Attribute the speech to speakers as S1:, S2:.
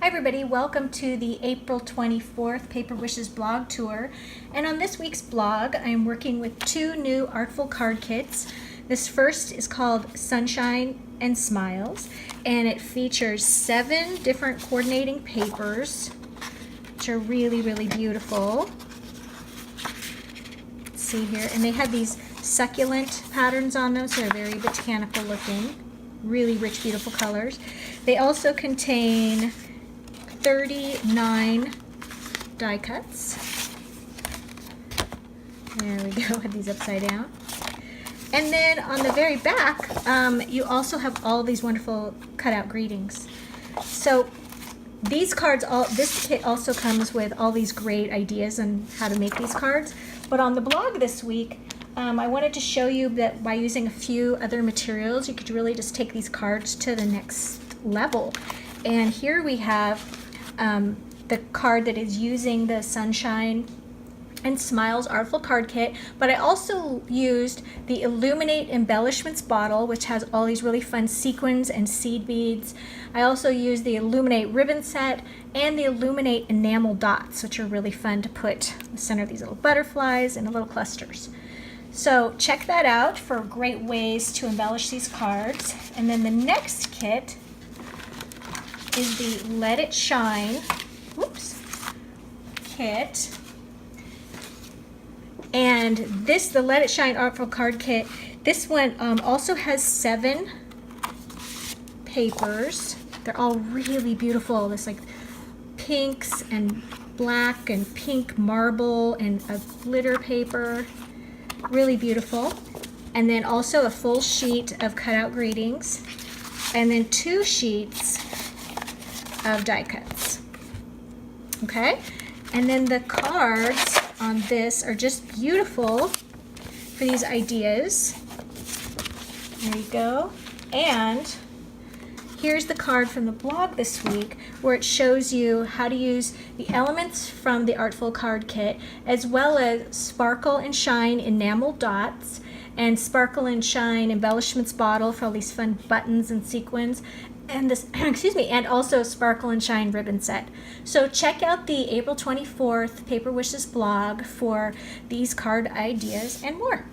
S1: Hi everybody, welcome to the April 24th Paper Wishes blog tour. And on this week's blog, I am working with two new Artful card kits. This first is called Sunshine and Smiles, and it features 7 different coordinating papers, which are really, really beautiful. Let's see here, and they have these succulent patterns on them, so they're very botanical looking. Really rich, beautiful colors. They also contain 39 die cuts. There we go, with these upside down. And then on the very back, you also have all these wonderful cutout greetings. So these cards, this kit also comes with all these great ideas on how to make these cards. But on the blog this week, I wanted to show you that by using a few other materials, you could really just take these cards to the next level. And here we have the card that is using the Sunshine and Smiles Artful card kit, but I also used the Illuminate Embellishments bottle, which has all these really fun sequins and seed beads. I also used the Illuminate ribbon set and the Illuminate enamel dots, which are really fun to put in the center of these little butterflies and little clusters. So check that out for great ways to embellish these cards. And then the next kit is the Let It Shine kit. And the Let It Shine Artful card kit, this one also has 7 papers. They're all really beautiful. There's like pinks and black and pink marble and a glitter paper. Really beautiful. And then also a full sheet of cutout greetings. And then 2 sheets of die cuts. Okay? And then the cards on this are just beautiful for these ideas. There you go. And here's the card from the blog this week where it shows you how to use the elements from the Artful card kit as well as Sparkle and Shine enamel dots and Sparkle and Shine embellishments bottle for all these fun buttons and sequins, and this and also Sparkle and Shine ribbon set. So check out the April 24th Paper Wishes blog for these card ideas and more.